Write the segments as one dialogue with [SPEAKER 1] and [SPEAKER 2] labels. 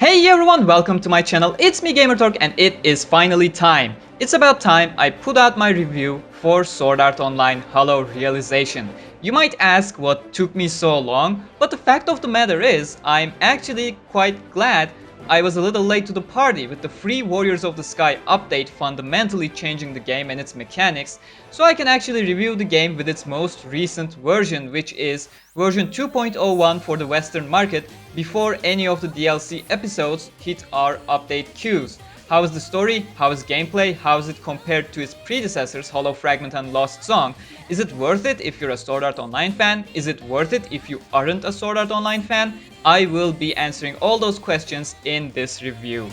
[SPEAKER 1] Hey everyone, welcome to my channel. It's me Gamerturk and it is finally time. It's about time I put out my review for Sword Art Online Hollow Realization. You might ask what took me so long, but the fact of the matter is I'm actually quite glad I was a little late to the party with the free Warriors of the Sky update fundamentally changing the game and its mechanics, so I can actually review the game with its most recent version, which is version 2.01 for the Western market, before any of the DLC episodes hit our update queues. How is the story? How is gameplay? How is it compared to its predecessors, Hollow Fragment and Lost Song? Is it worth it if you're a Sword Art Online fan? Is it worth it if you aren't a Sword Art Online fan? I will be answering all those questions in this review.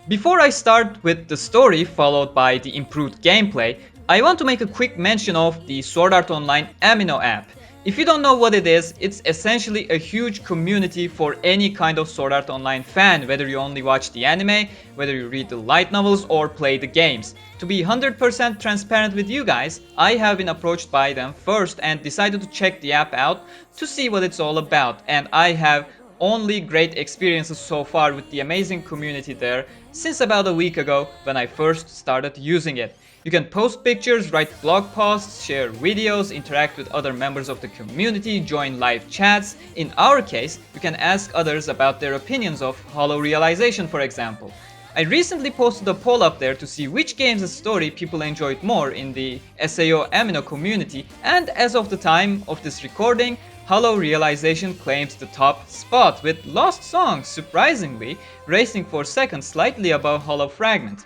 [SPEAKER 1] Before I start with the story followed by the improved gameplay, I want to make a quick mention of the Sword Art Online Amino app. If you don't know what it is, it's essentially a huge community for any kind of Sword Art Online fan, whether you only watch the anime, whether you read the light novels or play the games. To be 100% transparent with you guys, I have been approached by them first and decided to check the app out to see what it's all about, and I have only great experiences so far with the amazing community there since about a week ago when I first started using it. You can post pictures, write blog posts, share videos, interact with other members of the community, join live chats. In our case, you can ask others about their opinions of Hollow Realization, for example. I recently posted a poll up there to see which game's story people enjoyed more in the SAO Amino community, and as of the time of this recording, Hollow Realization claims the top spot, with Lost Song surprisingly racing for second, slightly above Hollow Fragment.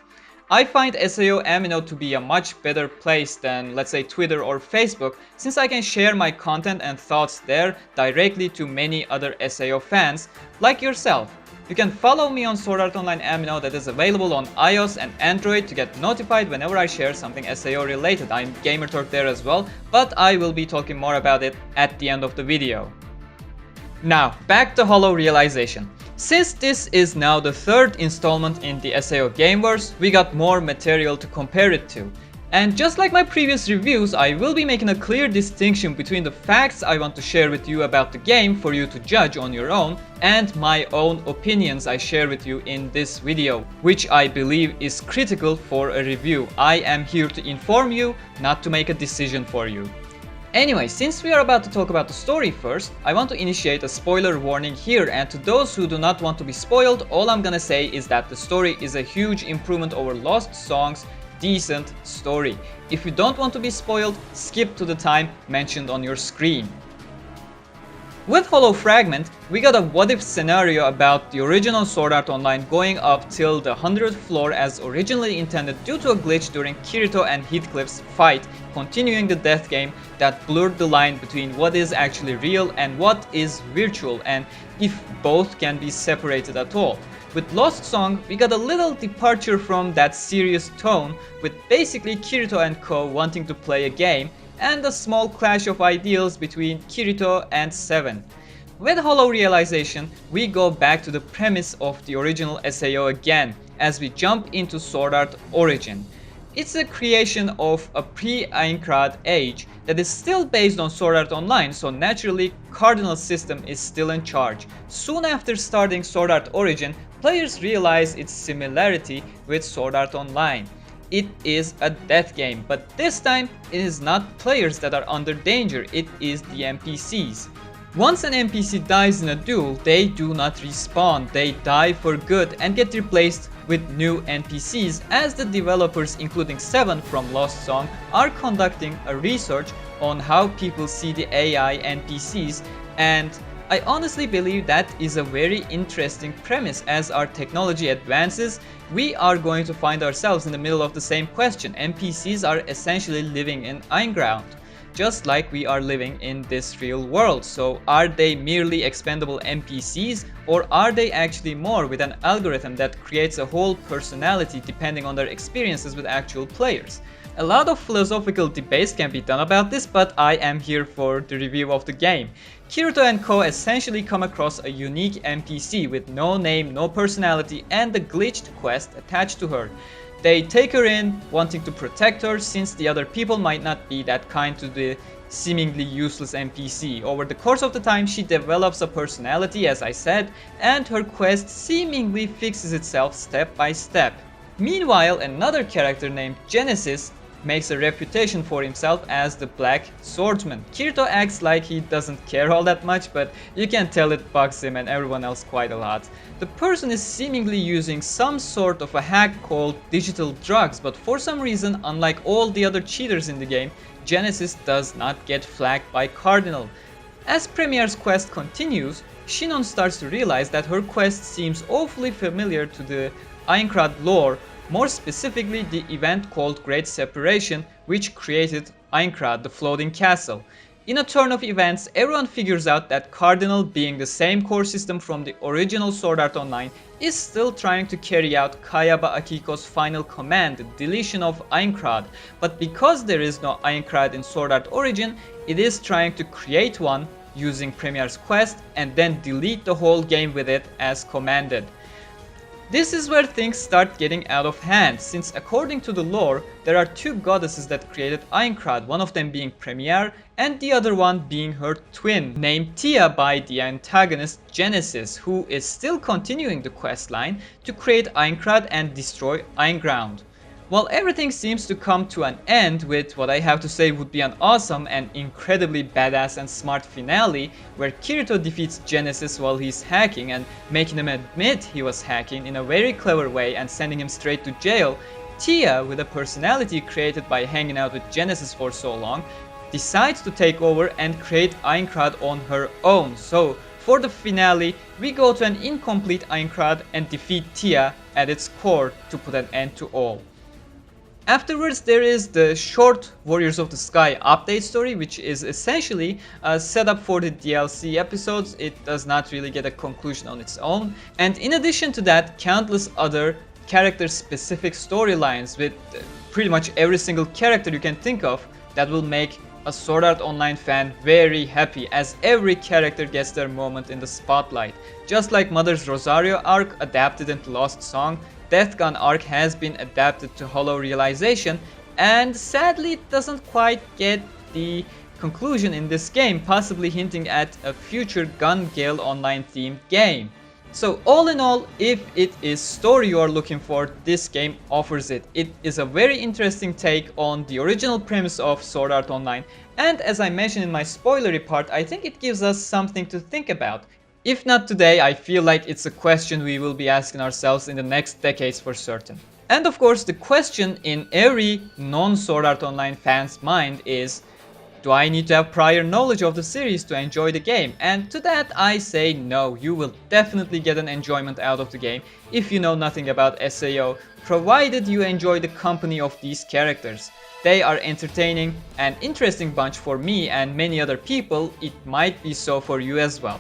[SPEAKER 1] I find SAO Amino to be a much better place than, let's say, Twitter or Facebook, since I can share my content and thoughts there directly to many other SAO fans like yourself. You can follow me on Sword Art Online Amino, that is available on iOS and Android, to get notified whenever I share something SAO related. I'm Gamerturk there as well, but I will be talking more about it at the end of the video. Now, back to Hollow Realization. Since this is now the third installment in the SAO Gameverse, we got more material to compare it to. And just like my previous reviews, I will be making a clear distinction between the facts I want to share with you about the game for you to judge on your own, and my own opinions I share with you in this video, which I believe is critical for a review. I am here to inform you, not to make a decision for you. Anyway, since we are about to talk about the story first, I want to initiate a spoiler warning here, and to those who do not want to be spoiled, all I'm gonna say is that the story is a huge improvement over Lost Song's decent story. If you don't want to be spoiled, skip to the time mentioned on your screen. With Hollow Fragment, we got a what-if scenario about the original Sword Art Online going up till the 100th floor as originally intended due to a glitch during Kirito and Heathcliff's fight, continuing the death game that blurred the line between what is actually real and what is virtual, and if both can be separated at all. With Lost Song, we got a little departure from that serious tone, with basically Kirito and co wanting to play a game, and a small clash of ideals between Kirito and Seven. With Hollow Realization, we go back to the premise of the original SAO again, as we jump into Sword Art Origin. It's a creation of a pre-Ainground age that is still based on Sword Art Online, so naturally Cardinal System is still in charge. Soon after starting Sword Art Origin, players realize its similarity with Sword Art Online. It is a death game, but this time it is not players that are under danger, it is the NPCs. Once an NPC dies in a duel, they do not respawn, they die for good and get replaced with new NPCs, as the developers, including Seven from Lost Song, are conducting a research on how people see the AI NPCs, and I honestly believe that is a very interesting premise. As our technology advances, we are going to find ourselves in the middle of the same question. NPCs are essentially living in Ainground, just like we are living in this real world. So are they merely expendable NPCs, or are they actually more, with an algorithm that creates a whole personality depending on their experiences with actual players? A lot of philosophical debates can be done about this, but I am here for the review of the game. Kirito and co essentially come across a unique NPC with no name, no personality, and a glitched quest attached to her. They take her in, wanting to protect her since the other people might not be that kind to the seemingly useless NPC. Over the course of the time, she develops a personality, as I said, and her quest seemingly fixes itself step by step. Meanwhile, another character named Genesis makes a reputation for himself as the Black Swordsman. Kirito acts like he doesn't care all that much, but you can tell it bugs him and everyone else quite a lot. The person is seemingly using some sort of a hack called digital drugs, but for some reason, unlike all the other cheaters in the game, Genesis does not get flagged by Cardinal. As Premier's quest continues, Shinon starts to realize that her quest seems awfully familiar to the Ainground lore, more specifically the event called Great Separation, which created Ainground, the floating castle. In a turn of events, everyone figures out that Cardinal, being the same core system from the original Sword Art Online, is still trying to carry out Kayaba Akiko's final command, the deletion of Ainground. But because there is no Ainground in Sword Art Origin, it is trying to create one using Premier's quest and then delete the whole game with it as commanded. This is where things start getting out of hand, since according to the lore, there are two goddesses that created Ainground, one of them being Premier and the other one being her twin, named Tia by the antagonist Genesis, who is still continuing the questline to create Ainground and destroy Ainground. While everything seems to come to an end with what I have to say would be an awesome and incredibly badass and smart finale where Kirito defeats Genesis while he's hacking and making him admit he was hacking in a very clever way and sending him straight to jail, Tia, with a personality created by hanging out with Genesis for so long, decides to take over and create Ainground on her own. So for the finale, we go to an incomplete Ainground and defeat Tia at its core to put an end to all. Afterwards, there is the short Warriors of the Sky update story, which is essentially a setup for the DLC episodes. It does not really get a conclusion on its own. And in addition to that, countless other character-specific storylines with pretty much every single character you can think of that will make a Sword Art Online fan very happy, as every character gets their moment in the spotlight. Just like Mother's Rosario arc adapted into Lost Song, Death Gun arc has been adapted to Hollow Realization, and sadly it doesn't quite get the conclusion in this game, possibly hinting at a future Gun Gale Online themed game. So all in all, if it is story you are looking for, this game offers it. It is a very interesting take on the original premise of Sword Art Online, and as I mentioned in my spoilery part, I think it gives us something to think about. If not today, I feel like it's a question we will be asking ourselves in the next decades for certain. And of course, the question in every non-Sword Art Online fan's mind is, do I need to have prior knowledge of the series to enjoy the game? And to that I say no, you will definitely get an enjoyment out of the game if you know nothing about SAO, provided you enjoy the company of these characters. They are entertaining and interesting bunch for me and many other people. It might be so for you as well.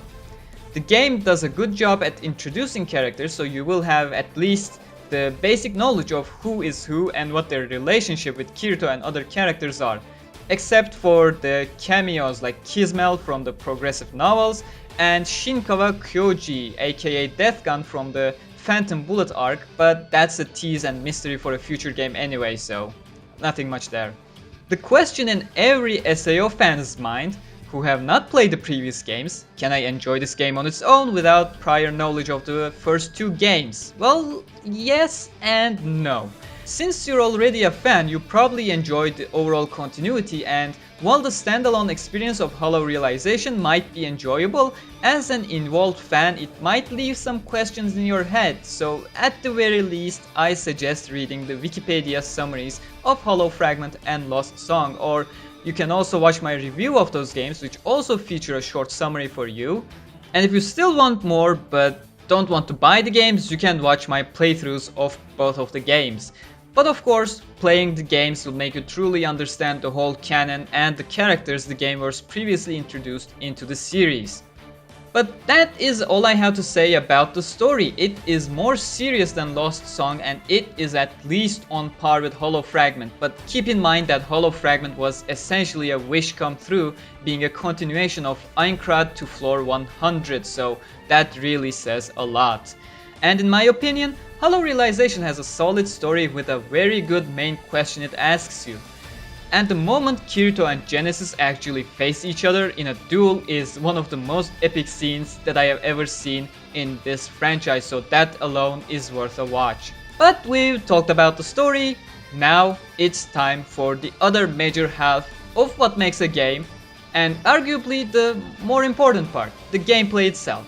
[SPEAKER 1] The game does a good job at introducing characters, so you will have at least the basic knowledge of who is who and what their relationship with Kirito and other characters are. Except for the cameos like Kismel from the progressive novels and Shinkawa Kyoji aka Death Gun from the Phantom Bullet arc, but that's a tease and mystery for a future game anyway, so nothing much there. The question in every SAO fan's mind who have not played the previous games, can I enjoy this game on its own without prior knowledge of the first two games? Well, yes and no. Since you're already a fan, you probably enjoyed the overall continuity, and while the standalone experience of Hollow Realization might be enjoyable, as an involved fan it might leave some questions in your head, so at the very least I suggest reading the Wikipedia summaries of Hollow Fragment and Lost Song, or you can also watch my review of those games, which also feature a short summary for you. And if you still want more but don't want to buy the games, you can watch my playthroughs of both of the games. But of course, playing the games will make you truly understand the whole canon and the characters the gameverse previously introduced into the series. But that is all I have to say about the story. It is more serious than Lost Song and it is at least on par with Hollow Fragment. But keep in mind that Hollow Fragment was essentially a wish come true, being a continuation of Ainground to Floor 100, so that really says a lot. And in my opinion, Hollow Realization has a solid story with a very good main question it asks you. And the moment Kirito and Genesis actually face each other in a duel is one of the most epic scenes that I have ever seen in this franchise, so that alone is worth a watch. But we've talked about the story, now it's time for the other major half of what makes a game, and arguably the more important part, the gameplay itself.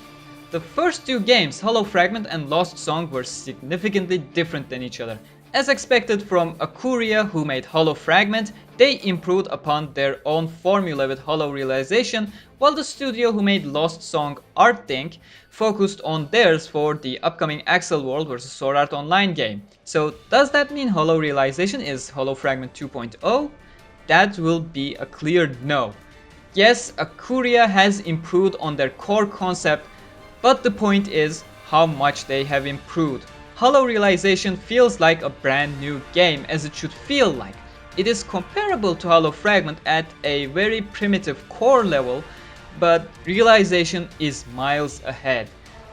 [SPEAKER 1] The first two games, Hollow Fragment and Lost Song, were significantly different than each other. As expected from Akuria, who made Hollow Fragment, they improved upon their own formula with Hollow Realization, while the studio who made Lost Song, Artthink, focused on theirs for the upcoming Axel World vs Sword Art Online game. So does that mean Hollow Realization is Hollow Fragment 2.0? That will be a clear no. Yes, Akuria has improved on their core concept, but the point is how much they have improved. Hollow Realization feels like a brand new game, as it should feel like. It is comparable to Hollow Fragment at a very primitive core level, but Realization is miles ahead.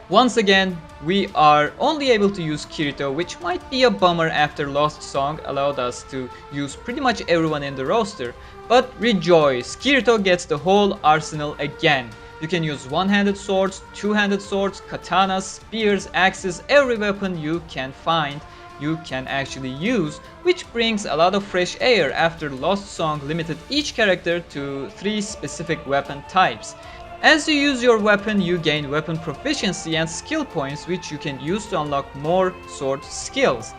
[SPEAKER 1] Once again, we are only able to use Kirito, which might be a bummer after Lost Song allowed us to use pretty much everyone in the roster, but rejoice, Kirito gets the whole arsenal again. You can use one-handed swords, two-handed swords, katanas, spears, axes, every weapon you can find, you can actually use, which brings a lot of fresh air after Lost Song limited each character to 3 specific weapon types. As you use your weapon, you gain weapon proficiency and skill points, which you can use to unlock more sword skills.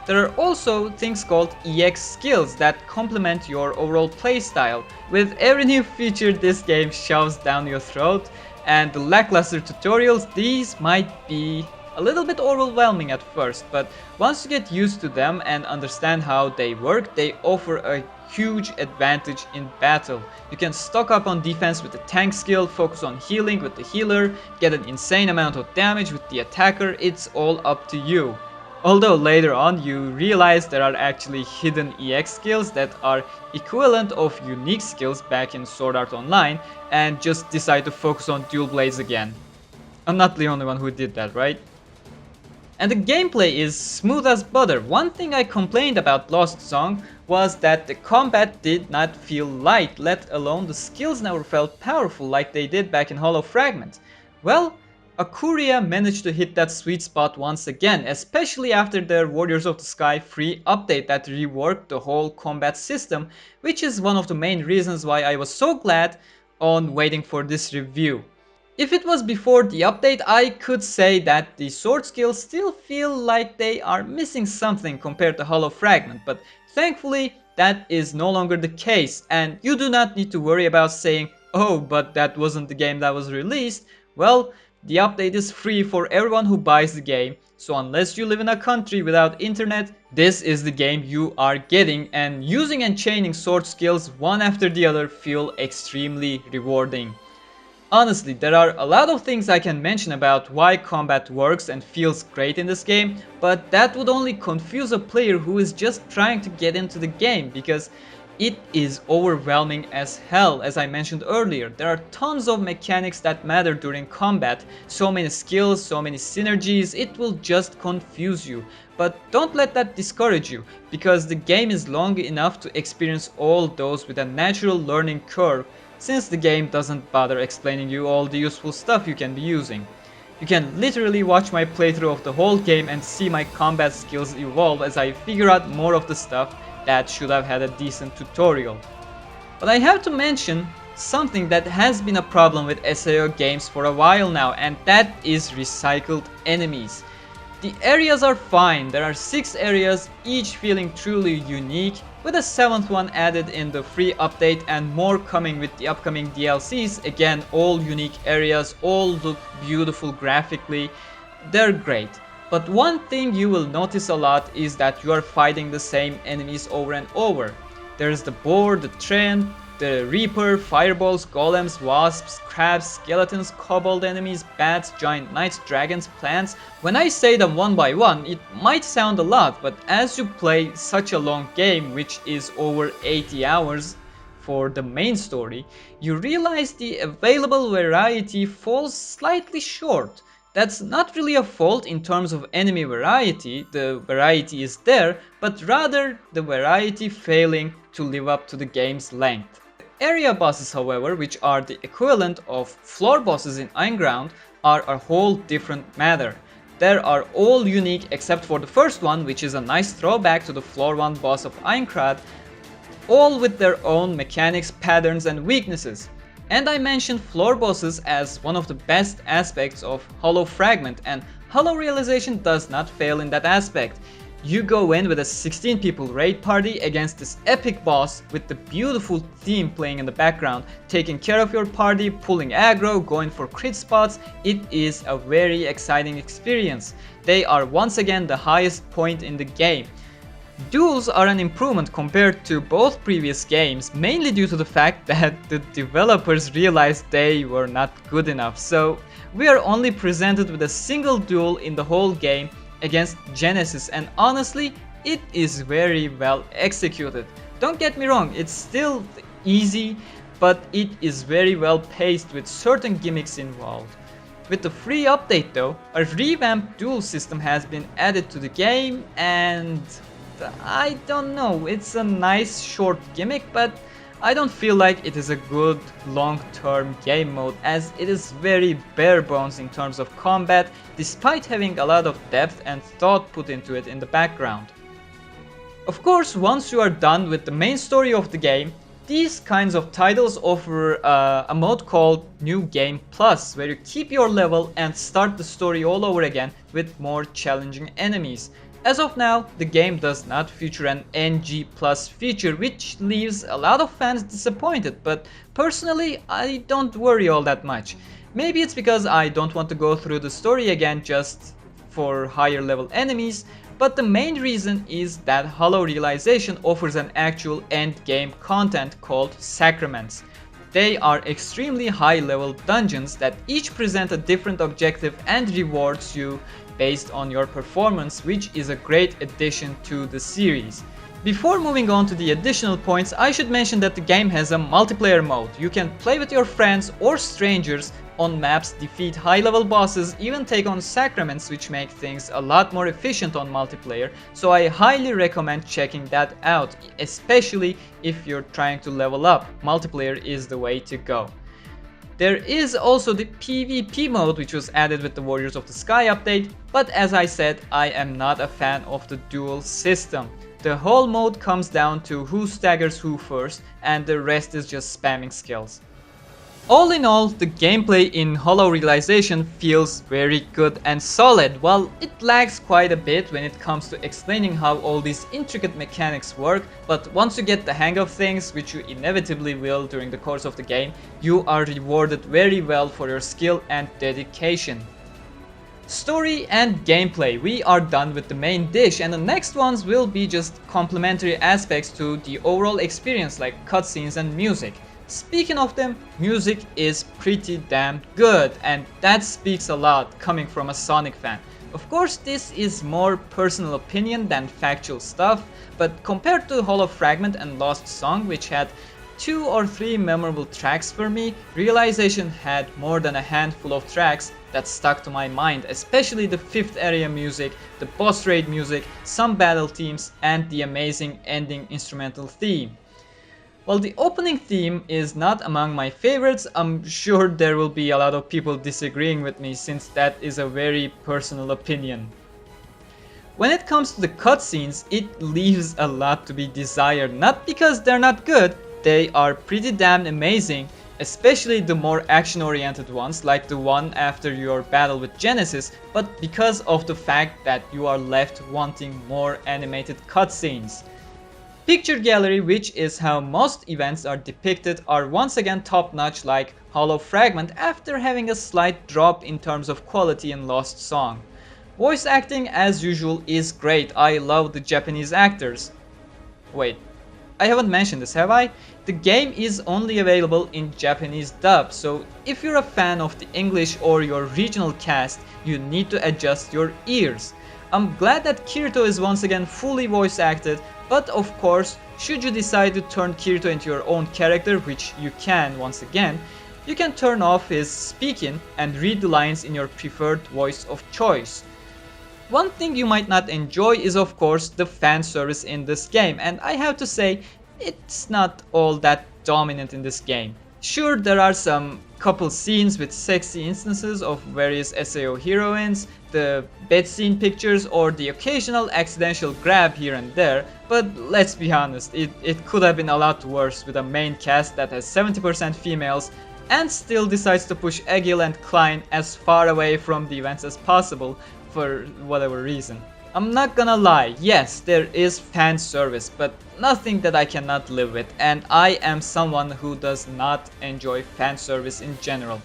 [SPEAKER 1] There are also things called EX skills that complement your overall playstyle. With every new feature this game shoves down your throat and the lackluster tutorials, these might be a little bit overwhelming at first, but once you get used to them and understand how they work, they offer a huge advantage in battle. You can stock up on defense with the tank skill, focus on healing with the healer, get an insane amount of damage with the attacker, it's all up to you. Although later on you realize there are actually hidden EX skills that are equivalent of unique skills back in Sword Art Online and just decide to focus on dual blades again. I'm not the only one who did that, right? And the gameplay is smooth as butter. One thing I complained about Lost Song was that the combat did not feel light, let alone the skills never felt powerful like they did back in Hollow Fragment. Well, Akuria managed to hit that sweet spot once again, especially after their Warriors of the Sky free update that reworked the whole combat system, which is one of the main reasons why I was so glad on waiting for this review. If it was before the update, I could say that the sword skills still feel like they are missing something compared to Hollow Fragment, but thankfully that is no longer the case, and you do not need to worry about saying, oh, but that wasn't the game that was released. Well, the update is free for everyone who buys the game, so unless you live in a country without internet, this is the game you are getting, and using and chaining sword skills one after the other feel extremely rewarding. Honestly, there are a lot of things I can mention about why combat works and feels great in this game, but that would only confuse a player who is just trying to get into the game, because it is overwhelming as hell. As I mentioned earlier, there are tons of mechanics that matter during combat, so many skills, so many synergies, it will just confuse you. But don't let that discourage you, because the game is long enough to experience all those with a natural learning curve, since the game doesn't bother explaining you all the useful stuff you can be using. You can literally watch my playthrough of the whole game and see my combat skills evolve as I figure out more of the stuff that should have had a decent tutorial. But I have to mention something that has been a problem with SAO games for a while now, and that is recycled enemies. The areas are fine, there are 6 areas, each feeling truly unique, with a 7th one added in the free update and more coming with the upcoming DLCs. Again, all unique areas, all look beautiful graphically, they're great. But one thing you will notice a lot is that you are fighting the same enemies over and over. There's the boar, the trend, the reaper, fireballs, golems, wasps, crabs, skeletons, kobold enemies, bats, giant knights, dragons, plants. When I say them one by one, it might sound a lot, but as you play such a long game, which is over 80 hours for the main story, you realize the available variety falls slightly short. That's not really a fault in terms of enemy variety, the variety is there, but rather the variety failing to live up to the game's length. Area bosses, however, which are the equivalent of floor bosses in Ainground, are a whole different matter. They are all unique except for the first one, which is a nice throwback to the floor 1 boss of Aingrand, all with their own mechanics, patterns and weaknesses. And I mentioned floor bosses as one of the best aspects of Hollow Fragment, and Hollow Realization does not fail in that aspect. You go in with a 16 people raid party against this epic boss with the beautiful theme playing in the background, taking care of your party, pulling aggro, going for crit spots. It is a very exciting experience. They are once again the highest point in the game. Duels are an improvement compared to both previous games, mainly due to the fact that the developers realized they were not good enough. So we are only presented with a single duel in the whole game against Genesis, and honestly it is very well executed. Don't get me wrong, it's still easy, but it is very well paced with certain gimmicks involved. With the free update though, a revamped duel system has been added to the game, and I don't know, it's a nice short gimmick, but I don't feel like it is a good long-term game mode, as it is very bare bones in terms of combat, despite having a lot of depth and thought put into it in the background. Of course, once you are done with the main story of the game, these kinds of titles offer a mode called New Game Plus, where you keep your level and start the story all over again with more challenging enemies. As of now, the game does not feature an NG Plus feature, which leaves a lot of fans disappointed, but personally I don't worry all that much. Maybe it's because I don't want to go through the story again just for higher level enemies, but the main reason is that Hollow Realization offers an actual end game content called Sacraments. They are extremely high level dungeons that each present a different objective and rewards you based on your performance, which is a great addition to the series. Before moving on to the additional points, I should mention that the game has a multiplayer mode. You can play with your friends or strangers on maps, defeat high level bosses, even take on sacraments, which make things a lot more efficient on multiplayer, so I highly recommend checking that out, especially if you're trying to level up. Multiplayer is the way to go. There is also the PvP mode, which was added with the Warriors of the Sky update, but as I said, I am not a fan of the duel system. The whole mode comes down to who staggers who first, and the rest is just spamming skills. All in all, the gameplay in Hollow Realization feels very good and solid, while it lags quite a bit when it comes to explaining how all these intricate mechanics work, but once you get the hang of things, which you inevitably will during the course of the game, you are rewarded very well for your skill and dedication. Story and gameplay, we are done with the main dish, and the next ones will be just complementary aspects to the overall experience, like cutscenes and music. Speaking of them, music is pretty damn good, and that speaks a lot coming from a Sonic fan. Of course, this is more personal opinion than factual stuff, but compared to Hollow Fragment and Lost Song, which had 2 or 3 memorable tracks for me, Realization had more than a handful of tracks that stuck to my mind, especially the 5th area music, the boss raid music, some battle themes, and the amazing ending instrumental theme. While the opening theme is not among my favorites, I'm sure there will be a lot of people disagreeing with me, since that is a very personal opinion. When it comes to the cutscenes, it leaves a lot to be desired, not because they're not good, they are pretty damn amazing, especially the more action-oriented ones, like the one after your battle with Genesis, but because of the fact that you are left wanting more animated cutscenes. Picture gallery, which is how most events are depicted, are once again top-notch like Hollow Fragment, after having a slight drop in terms of quality in Lost Song. Voice acting as usual is great, I love the Japanese actors. Wait, I haven't mentioned this, have I? The game is only available in Japanese dub, so if you're a fan of the English or your regional cast, you need to adjust your ears. I'm glad that Kirito is once again fully voice acted, but of course, should you decide to turn Kirito into your own character, which you can once again, you can turn off his speaking and read the lines in your preferred voice of choice. One thing you might not enjoy is of course the fan service in this game, and I have to say it's not all that dominant in this game. Sure, there are some couple scenes with sexy instances of various SAO heroines, the bed scene pictures, or the occasional accidental grab here and there, but let's be honest, it could have been a lot worse with a main cast that has 70% females and still decides to push Egil and Klein as far away from the events as possible for whatever reason. I'm not gonna lie, yes, there is fan service, but nothing that I cannot live with, and I am someone who does not enjoy fan service in general.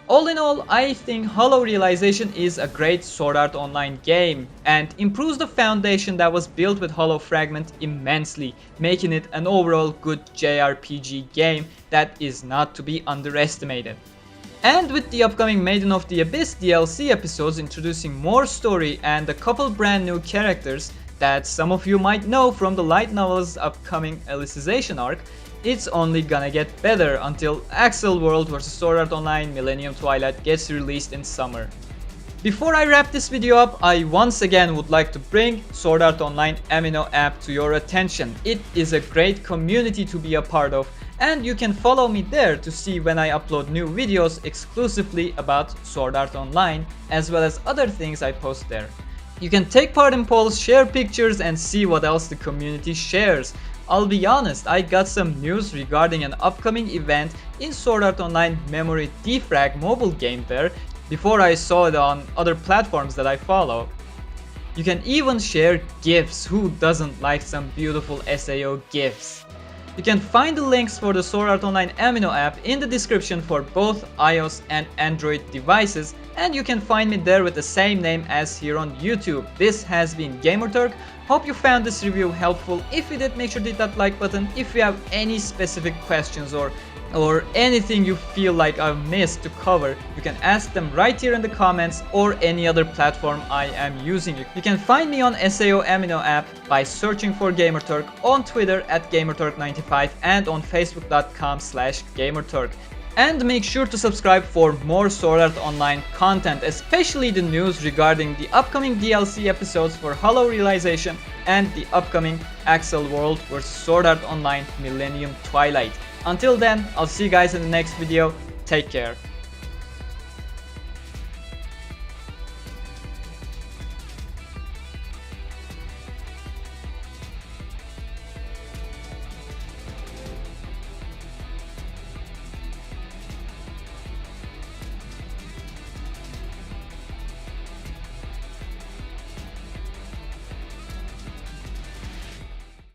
[SPEAKER 1] All in all, I think Hollow Realization is a great Sword Art Online game and improves the foundation that was built with Hollow Fragment immensely, making it an overall good JRPG game that is not to be underestimated. And with the upcoming Maiden of the Abyss DLC episodes introducing more story and a couple brand new characters that some of you might know from the light novel's upcoming Alicization arc, it's only gonna get better until Axel World vs Sword Art Online Millennium Twilight gets released in summer. Before I wrap this video up, I once again would like to bring Sword Art Online Amino app to your attention. It is a great community to be a part of, and you can follow me there to see when I upload new videos exclusively about Sword Art Online, as well as other things I post there. You can take part in polls, share pictures, and see what else the community shares. I'll be honest, I got some news regarding an upcoming event in Sword Art Online Memory Defrag mobile game there before I saw it on other platforms that I follow. You can even share GIFs. Who doesn't like some beautiful SAO GIFs? You can find the links for the Sword Art Online Amino app in the description for both iOS and Android devices, and you can find me there with the same name as here on YouTube. This has been Gamerturk. Hope you found this review helpful. If you did, make sure to hit that like button. If you have any specific questions or anything you feel like I've missed to cover, you can ask them right here in the comments or any other platform I am using. You can find me on SAO Amino app by searching for Gamerturk, on Twitter at Gamerturk95, and on Facebook.com/Gamerturk. And make sure to subscribe for more Sword Art Online content, especially the news regarding the upcoming DLC episodes for Hollow Realization and the upcoming Axel World vs Sword Art Online Millennium Twilight. Until then, I'll see you guys in the next video. Take care.